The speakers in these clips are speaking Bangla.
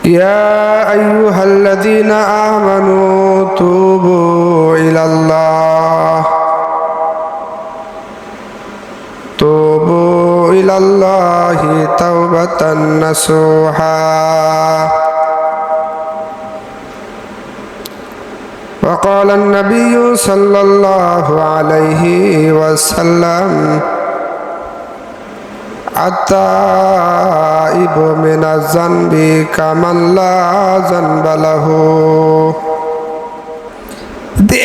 يا أيها الذين آمنوا توبوا إلى الله توبة نصوحا وقال النبي صلى الله عليه وسلم التائب من الذنب كمن لا ذنب له।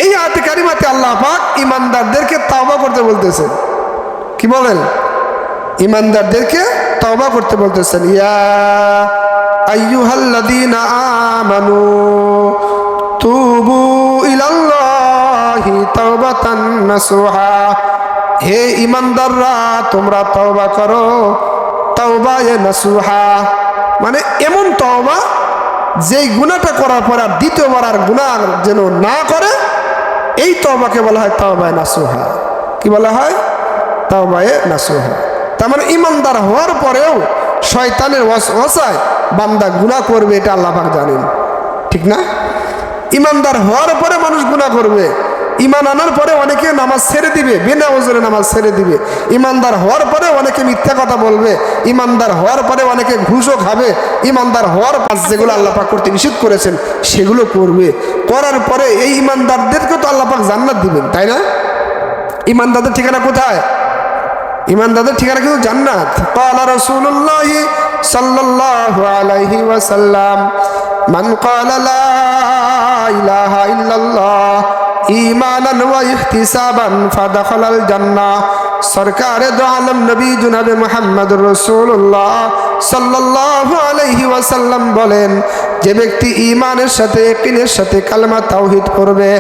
এই আয়াতে কারিমাতে আল্লাহ পাক ঈমানদারদেরকে তওবা করতে বলতেছেন। কি বলেন? ঈমানদারদেরকে তওবা করতে বলতেছেন। ইয়া আইয়ুহাল্লাযীনা আমানু তুবু ইলাল্লাহি তাওবাতান নাসুহা। হে ঈমানদাররা, তোমরা তওবা করো, তাওবায়ে নাসুহা, মানে এমন তওবা যেই গুনাহটা করার পর আর দ্বিতীয়বার আর গুনাহ যেন না করে, এই তওবাকে বলা হয় তাওবায়ে নাসুহা। কি বলা হয়? তাওবায়ে নাসুহা। তার মানে ঈমানদার হওয়ার পরেও শয়তানের ওয়াসওয়াসায় বান্দা গুনাহ করবে, এটা আল্লাহ পাক জানেন, ঠিক না? ঈমানদার হওয়ার পরে মানুষ গুনাহ করবে, ঈমান আনার পরে অনেকে নামাজ ছেড়ে দিবে, বিনা ওজরে নামাজ ছেড়ে দিবে। ঈমানদার হওয়ার পরে অনেকে মিথ্যা কথা বলবে, ঈমানদার হওয়ার পরে অনেকে ঘুষও খাবে। ঈমানদার হওয়ার কাজ যেগুলো আল্লাহ পাক করতে নিষেধ করেছেন সেগুলো করবে। করার পরে এই ঈমানদারদেরকে তো আল্লাহ পাক জান্নাত দিবেন, তাই না? ঈমানদারদের ঠিকানা কোথায়? ঈমানদারদের ঠিকানা কিন্তু জান্নাত। ক্বালা রাসূলুল্লাহ সাল্লাল্লাহু আলাইহি ওয়াসাল্লাম মান ক্বালা লা ইলাহা ইল্লাল্লাহ ঈমানান ওয়া ইহতিসাবান ফাদাখালাল জান্নাহ। সরকারে দো আলম নবী জনাবে মুহাম্মদুর রাসূলুল্লাহ সাল্লাল্লাহু আলাইহি ওয়াসাল্লাম বলেন, যে ব্যক্তি ঈমানের সাথে ইয়াকিনের সাথে কালেমা তাওহীদ করবে,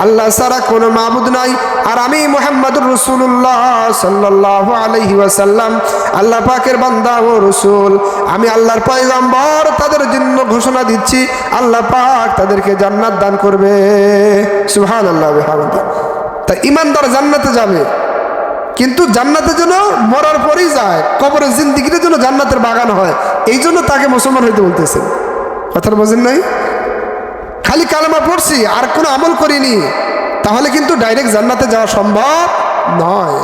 আল্লাহ ছাড়া কোনো মাবুদ নাই, আর আমি মুহাম্মদুর রাসূলুল্লাহ সাল্লাল্লাহু আলাইহি ওয়াসাল্লাম আল্লাহ পাকের বান্দা ও রাসূল, আমি আল্লাহর পয়গম্বর, তাদের জন্য ঘোষণা দিচ্ছি আল্লাহ পাক তাদেরকে জান্নাত দান করবে। সুবহানাল্লাহ ওয়া বিহামদিহি। তাই ঈমানদার জান্নাতে যাবে, কিন্তু জান্নাতের জন্য মরার পরেই যায়, কবরের জিন্দেগির জন্য জান্নাতের বাগান হয়, এই জন্য তাকে মুসলমান হইতে বলতেছেন। কথাটা বোঝেন নাই? খালি কালেমা পড়ছি আর কোনো আমল করিনি, তাহলে কিন্তু ডাইরেক্ট জান্নাতে যাওয়া সম্ভব নয়।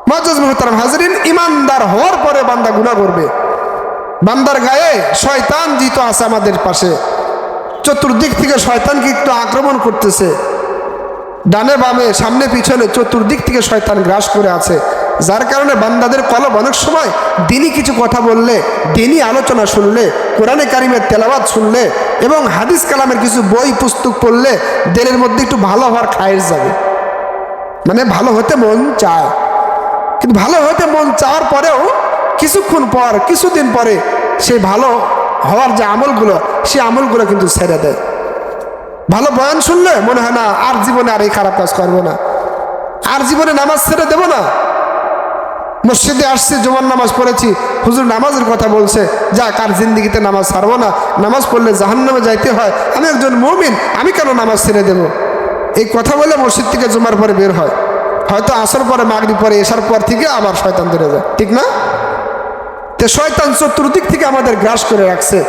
মুআজ্জাজ মুহতারাম হাজরিন, ঈমানদার হওয়ার পরে বান্দা গুনাহ করবে। বান্দার গায়ে শয়তান জিত আছে আমাদের পাশে, চতুর্দিক থেকে শয়তানকে একটু আক্রমণ করতেছে, ডানে বামে সামনে পিছনে চতুর্দিক থেকে শয়তান গ্রাস করে আছে, যার কারণে বান্দাদের কলব অনেক সময় দিনই কিছু কথা বললে, দিনই আলোচনা শুনলে, কোরআনে কারিমের তেলাওয়াত শুনলে এবং হাদিস কালামের কিছু বই পুস্তক পড়লে দিলের মধ্যে একটু ভালো হওয়ার খায়েশ যাবে, মানে ভালো হতে মন চায়। কিন্তু ভালো হতে মন চাওয়ার পরেও কিছুক্ষণ পর, কিছুদিন পরে সেই ভালো হওয়ার যে আমলগুলো, সেই আমলগুলো কিন্তু ছেড়ে দেয়। ভালো বয়ান শুনলে মনে হয় না আর জীবনে আর এই খারাপ কাজ করবো না, আর জীবনে নামাজ ছেড়ে দেবো না। মসজিদে আসছি, জুমার নামাজ পড়েছি, হুজুর নামাজের কথা বলছে, যা কার জিন্দিগিতে নামাজ ছাড়বো না, নামাজ পড়লে জাহান্নামে যাইতে হয়, আমি একজন মুমিন, আমি কেন নামাজ ছেড়ে দেব? এই কথা বলে মসজিদ থেকে জুমার পরে বের হয়, হয়তো আসর পরে, মাগরিব পরে, এশার পর থেকে আবার শয়তান ধরে যায়, ঠিক না? তো শয়তান চতুর্দিক থেকে আমাদের গ্রাস করে রাখছে।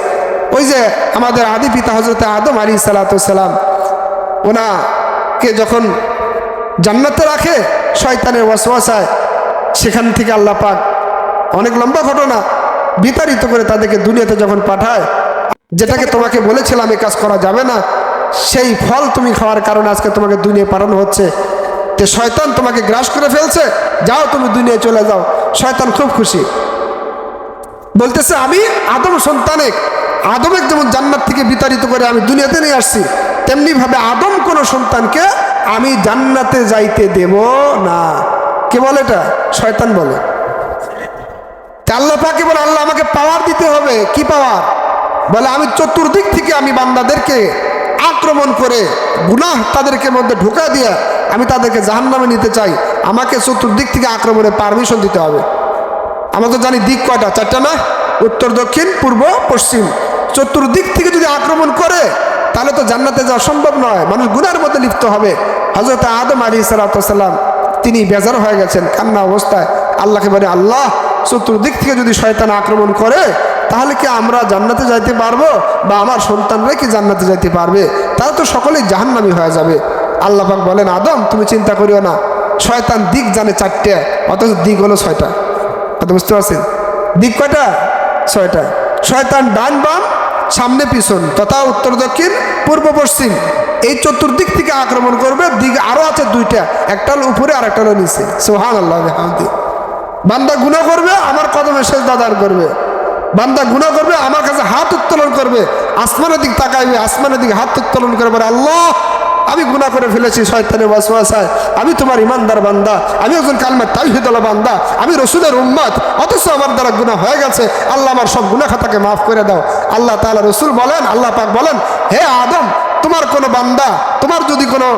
ওই যে আমাদের আদি পিতা হযরত আদম আলাইহিস সালাম, ওনাকে যখন জান্নাতে রাখে শয়তানের ওয়াসওয়াসায়, সেখান থেকে আল্লাহ পাক অনেক লম্বা ঘটনা বিতাড়িত করে তাদেরকে দুনিয়াতে যখন পাঠায়, যেটাকে তোমাকে বলেছিলাম এই কাজ করা যাবে না, সেই ফল তুমি খাওয়ার কারণে আজকে তোমাকে দুনিয়ায় পাঠানো হচ্ছে। তো শয়তান তোমাকে গ্রাস করে ফেলছে, যাও তুমি দুনিয়ায় চলে যাও। শয়তান খুব খুশি, বলতেছে আমি আদম সন্তানে, আদমের যেমন জান্নাত থেকে বিতাড়িত করে আমি দুনিয়াতে নিয়ে আসছি, তেমনি ভাবে আদম কোন সন্তানকে আমি জান্নাতে যাইতে দেব না। কে বলে এটা? শয়তান বলে। আল্লাহ পাকে বলে, আল্লাহ আমাকে পাওয়ার দিতে হবে। কি পাওয়ার? বলে আমি চতুর্দিক থেকে আমি বান্দাদেরকে আক্রমণ করে গুনাহ তাদেরকে মধ্যে ঢোকা দিয়ে আমি তাদেরকে জাহান্নামে নিতে চাই, আমাকে চতুর্দিক থেকে আক্রমণের পারমিশন দিতে হবে। আমরা তো জানি দিক কয়টা? চারটা না? উত্তর, দক্ষিণ, পূর্ব, পশ্চিম। চতুর্দিক থেকে যদি আক্রমণ করে তাহলে তো জান্নাতে যাওয়া সম্ভব নয়, মানুষ গুনাহের মধ্যে লিপ্ত হবে। হযরত আদম আলাইহিস সালাম তিনি বেজার হয়ে গেছেন, কান্না অবস্থায় আল্লাহকে বলে, আল্লাহ চতুর্দিক থেকে যদি শয়তান আক্রমণ করে তাহলে কি আমরা জান্নাতে যাইতে পারবো, বা আমার সন্তানরা কি জান্নাতে যাইতে পারবে? তারা তো সকলেই জাহান্নামী হয়ে যাবে। আল্লাহ পাক বলেন, আদম তুমি চিন্তা করিও না, শয়তান দিক জানে 4টে, অথচ দিক হলো 6টা। কথা বুঝতে পারছেন? দিক কয়টা? 6টা। শয়তান ডান বাম, সামনে পিছন, তথা উত্তর দক্ষিণ পূর্ব পশ্চিম, এই চতুর্দিক থেকে আক্রমণ করবে। দিক আরো আছে 2টা, একটা হলো উপরে আর একটা হলো নিচে। সুবহানাল্লাহ বিহামদি। বান্দা গুনাহ করবে, আমার কদমে সেজদা দান করবে। বান্দা গুনাহ করবে, আমার কাছে হাত উত্তোলন করবে, আসমানের দিক তাকাইবে, আসমানের দিকে হাত উত্তোলন করে বলে, আল্লাহ আমি গুনাহ করে ফেলেছি শয়তানের ওয়াসওয়াসায়, আমি তোমার ইমানদার বান্দা, আমি একজন কালমা তাওহীদওয়ালা বান্দা, আমি রসুলের উম্মত, অথচ আমার দ্বারা গুনাহ হয়ে গেছে। আল্লাহ আমার সব গুনাহ খাতাকে মাফ করে দাও। আল্লাহ তাআলা রসুল বলেন, আল্লাহ পাক বলেন, হে আদম, তোমার কোনো বান্দা, তোমার যদি কোনো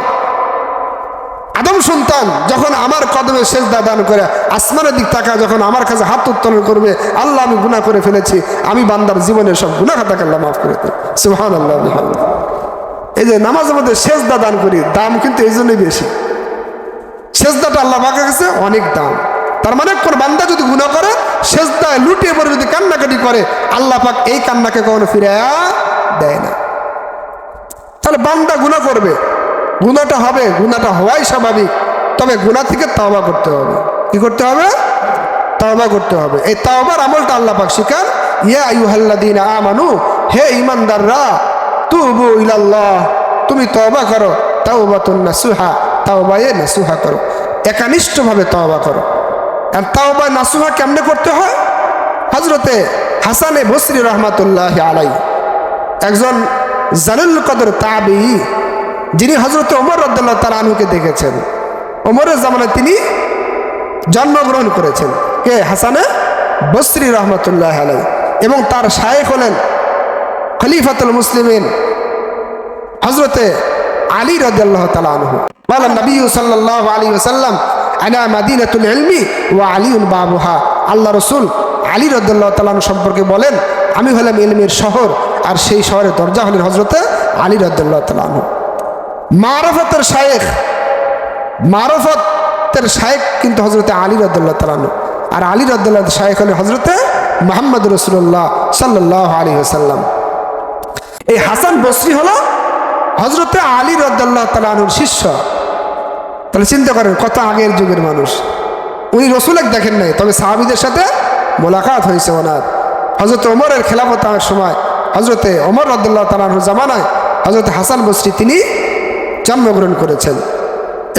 আদম সন্তান যখন আমার কদমে সেজদা দান করে আসমানের দিক তাকায়, যখন আমার কাছে হাত উত্তোলন করবে, আল্লাহ আমি গুনাহ করে ফেলেছি, আমি বান্দার জীবনের সব গুনাহ খাতাকে আল্লাহ মাফ করে দেয়। সুবহানাল্লাহ বিহামদিহি। এই যে নামাজের মধ্যে সেজদা দান করি, দাম কিন্তু এই জন্যই বেশি। সেজদাটা আল্লাহ পাকের কাছে অনেক দাম। তার মানে কোন বান্দা যদি গুনাহ করে, সেজদায় লুটিয়ে পড়ে যদি কান্নাকাটি করে, আল্লাহ পাক এই কান্নাকে কখনো ফিরাইয়া দেয় না। তাহলে বান্দা গুনাহ করবে, গুনাহটা হবে, গুনাহটা হওয়াই স্বাভাবিক, তবে গুনাহ থেকে তওবা করতে হবে। কি করতে হবে? তওবা করতে হবে। এই তওবার আমলটা আল্লাহ পাক শিখান, ইয়া আইয়ুহাল্লাযীনা আমানু, হে ঈমানদাররা, তুবু ইলাল্লাহ, তুমি তওবা করো, তাওবাতুন নাসুহা, তাওবায়ে নাসুহা করো, একনিষ্ঠভাবে তওবা করো। আর তাওবা নাসুহা কেমনে করতে হয়? হযরতে হাসানে বসরি রাহমাতুল্লাহি আলাইহি, একজন জালিলুল কদর তাবেঈ, যিনি হযরত ওমর রাদিয়াল্লাহু তাআলা আনহুকে দেখেছেন। ওমরের জামানায় তিনি জন্মগ্রহণ করেছেন। কে? হাসানে বসরি রাহমাতুল্লাহি আলাইহি। এবং তার শায়েখ হলেন খলিফাতুল মুসলিমিন হযরতে আলী রাদিয়াল্লাহু তাআলা আনহু। বলেন নবী সাল্লাল্লাহু আলাইহি ওয়াসাল্লাম, আনা মাদিনাতুল ইলমি ওয়া আলিউন বাবুহা। আল্লাহ রাসূল আলী রাদিয়াল্লাহু তাআলা আনহু সম্পর্কে বলেন, আমি হলাম ইলমের শহর, আর সেই শহরের দরজা হলেন হযরতে আলী রাদিয়াল্লাহু তাআলা আনহু। মারফতের শায়েখ, মারফতের শায়েখ কিন্তু হযরতে আলী রাদিয়াল্লাহু তাআলা আনহু, আর আলী রাদিয়াল্লাহু তাআলা শায়েখ হলেন হযরতে মুহাম্মদ রাসূলুল্লাহ সাল্লাল্লাহু আলাইহি ওয়াসাল্লাম। এই হাসান বসরি হলো হযরতে আলী রাদিয়াল্লাহু তাআলা আনহুর শিষ্য। তাহলে চিন্তা করেন কত আগের যুগের মানুষ। উনি রসুলকে দেখেন নাই, তবে সাহাবীদের সাথে মোলাকাত হয়েছে ওনার। হযরত ওমরের খেলাফতের সময়, হযরতে ওমর রাদিয়াল্লাহু তাআলা আনহুর জামানায় হযরতে হাসান বসরি তিনি জন্মগ্রহণ করেছেন,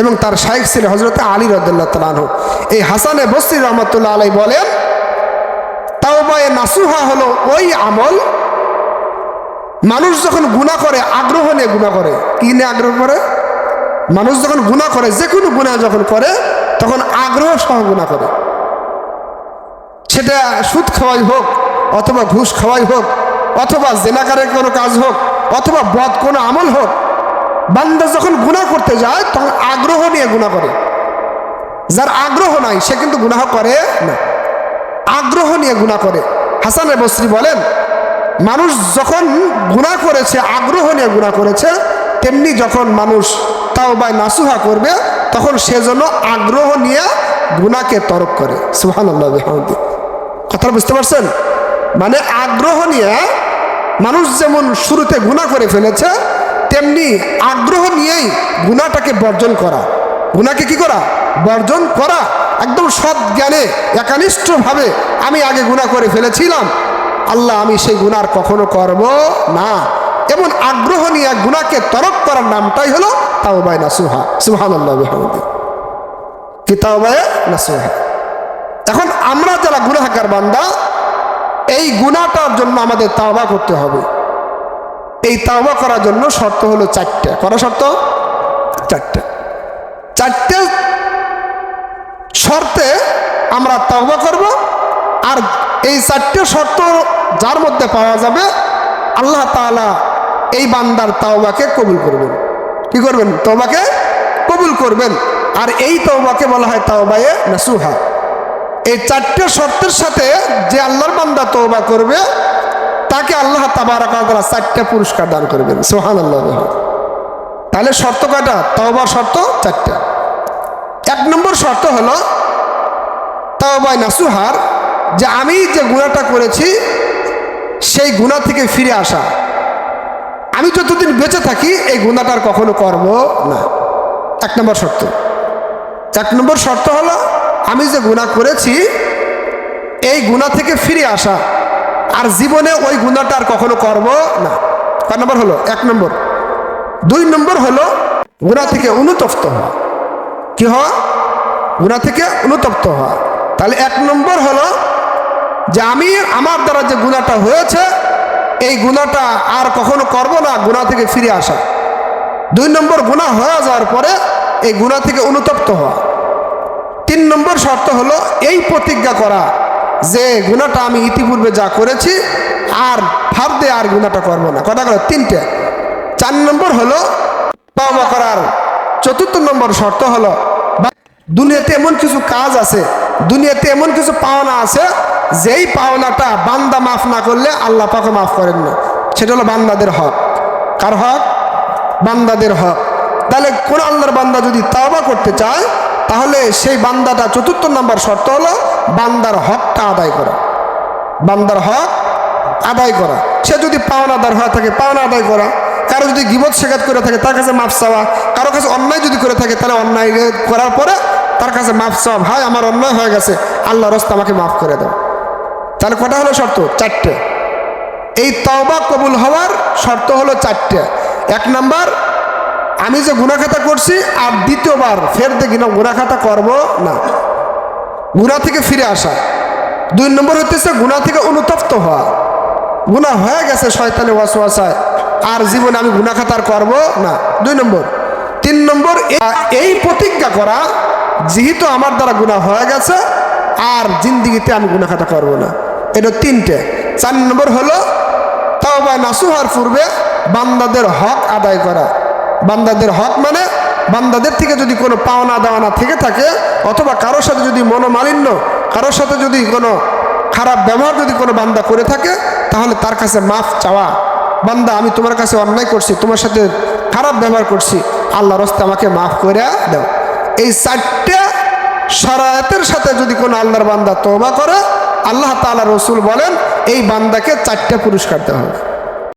এবং তার শায়েখ ছিলেন হযরতে আলী রাদিয়াল্লাহু তাআলা আনহু। এই হাসানে বসরি রাহমাতুল্লাহ আলাইহি বলেন, তাওবায়ে নাসুহা হলো ওই আমল, মানুষ যখন গুনাহ করে আগ্রহ নিয়ে গুনাহ করে। কি নিয়ে আগ্রহ করে? মানুষ যখন গুনাহ করে, যে কোনো গুনাহ যখন করে, তখন আগ্রহ সহ গুনাহ করে। সেটা সুদ খাওয়াই হোক, অথবা ঘুষ খাওয়াই হোক, অথবা জেনাকারের কোনো কাজ হোক, অথবা বদ কোনো আমল হোক, বান্দা যখন গুনাহ করতে যায় তখন আগ্রহ নিয়ে গুনাহ করে। যার আগ্রহ নাই সে কিন্তু গুনাহ করে না, আগ্রহ নিয়ে গুনাহ করে। হাসান বসরি বলেন, মানুষ যখন গুনাহ করেছে, আগ্রহ নিয়ে গুনাহ করেছে, তেমনি যখন মানুষ তাওবায়ে নাসুহা করবে, তখন সে যেন আগ্রহ নিয়ে গুনাহকে তরক করে। সুবহানাল্লাহ বিহামদিহি। কথা বুঝতে পারছেন? মানে আগ্রহ নিয়ে মানুষ যেমন শুরুতে গুনাহ করে ফেলেছে, তেমনি আগ্রহ নিয়েই গুনাহটাকে বর্জন করা। গুনাহকে কি করা? বর্জন করা। একদম সৎ জ্ঞানে একনিষ্ঠভাবে আমি আগে গুনাহ করে ফেলেছিলাম, আল্লাহ আমি সেই গুনাহ কখনো করব না, এমন আগ্রহ নিয়ে গুনাহকে তরক করার নামটাই হলো তাওবায়ে নাসুহা। সুবহানাল্লাহ বিহামদিহি। কি তাওবায়ে নাসুহা? এখন আমরা যারা গুনাহগার বান্দা, এই গুনাহটার জন্য আমাদের তাওবা করতে হবে। এই তাওবা করার জন্য শর্ত হলো 4টা। করা শর্ত 4টা। 4টে শর্তে আমরা তাওবা করব। আর এই 4টে শর্ত যার মধ্যে পাওয়া যাবে, আল্লাহ তাআলা এই বান্দার তাওবাকে কবুল করবেন। কি করবেন? তাওবাকে কবুল করবেন। আর এই তাওবাকে বলা হয় তাওবায়ে নাসুহা। এই 4টে শর্তের সাথে যে আল্লাহর বান্দা তওবা করবে, তাকে আল্লাহ তাবারাক ওয়া তাআলা 4টা পুরস্কার দান করবেন। সুবহানাল্লাহ। তাহলে শর্ত কয়টা? তওবার শর্ত 4টা। 1 নম্বর শর্ত হলো তাওবায়ে নাসুহার, যে আমি যে গুনাহটা করেছি সেই গুনাহ থেকে ফিরে আসা। আমি যতদিন বেঁচে থাকি এই গুনাহটার কখনো করব না। এক নম্বর শর্ত। এক নম্বর শর্ত হলো আমি যে গুনাহ করেছি এই গুনাহ থেকে ফিরে আসা, আর জীবনে ওই গুনাহটা আর কখনো করব না। কয় নম্বর হলো? এক নম্বর। দুই নম্বর হলো গুনাহ থেকে অনুতপ্ত হওয়া। কি হওয়া? গুনাহ থেকে অনুতপ্ত হওয়া। তাহলে এক নম্বর হলো যে আমি আমার দ্বারা যে গুনাহটা হয়েছে এই গুনাহটা আর কখনো করব না, গুনাহ থেকে ফিরে আসা। দুই নম্বর গুনাহ হয়ে যাওয়ার পরে এই গুনাহ থেকে অনুতপ্ত হওয়া। তিন নম্বর শর্ত হলো এই প্রতিজ্ঞা করা যে গুনাহটা আমি ইতিপূর্বে যা করেছি আর ফারদে আর গুনাহটা করব না। কটা গেল? তিনটে। চার নম্বর হলো তওবা করার। চতুর্থ নম্বর শর্ত হলো দুনিয়াতে এমন কিছু কাজ আছে, দুনিয়াতে এমন কিছু পাওনা আছে যেই পাওনাটা বান্দা মাফ না করলে আল্লাহ পাকও মাফ করেন না। সেটা হলো বান্দাদের হক। কার হক? বান্দাদের হক। তাহলে কোন আল্লাহর বান্দা যদি তওবা করতে চায় তাহলে সেই বান্দাটা চতুর্থ নম্বর শর্ত হলো বান্দার হকটা আদায় করা। বান্দার হক আদায় করা। সে যদি পাওনাদার হয়ে থাকে পাওনা আদায় করা, কারো যদি গীবত শেখাত করে থাকে তার কাছে মাফ চাওয়া, কারো কাছে অন্যায় যদি করে থাকে তাহলে অন্যায় করার পরে তার কাছে মাফ চাওয়া, ভাই আমার অন্যায় হয়ে গেছে, আল্লাহর রাস্তায় আমাকে মাফ করে দাও। তাহলে কটা হলো শর্ত? চারটে। এই তওবা কবুল হওয়ার শর্ত হলো চারটে। এক নাম্বার আমি যে গুনাহ খাতা করছি আর দ্বিতীয়বার ফের দেখি না গুনাহ খাতা করবো না, গুনাহ থেকে ফিরে আসা। দুই নম্বর হচ্ছে গুনাহ থেকে অনুতপ্ত হওয়া, গুনাহ হয়ে গেছে শয়তানের ওয়াসওয়াসায় আর জীবনে আমি গুনাহ খাতা আর করবো না। দুই নম্বর। তিন নম্বর এই প্রতিজ্ঞা করা যেহেতু আমার দ্বারা গুনাহ হয়ে গেছে আর জিন্দিগিতে আমি গুনাহ খাতা করবো না। এটা তিনটে। চার নম্বর হলো তওবা নাসুহার পূর্বে বান্দাদের হক আদায় করা। বান্দাদের হক মানে বান্দাদের থেকে যদি কোনো পাওনা দেওয়ানা থেকে থাকে অথবা কারোর সাথে যদি মনোমালিন্য, কারোর সাথে যদি কোনো খারাপ ব্যবহার যদি কোনো বান্দা করে থাকে তাহলে তার কাছে মাফ চাওয়া। বান্দা আমি তোমার কাছে অন্যায় করছি, তোমার সাথে খারাপ ব্যবহার করছি, আল্লাহর রাস্তায় আমাকে মাফ করে দাও। এই চারটে শরায়াতের সাথে যদি কোনো আল্লাহর বান্দা তওবা করে আল্লাহ তাআলা রসুল বলেন এই বান্দাকে চারটে পুরস্কার দেওয়া হবে।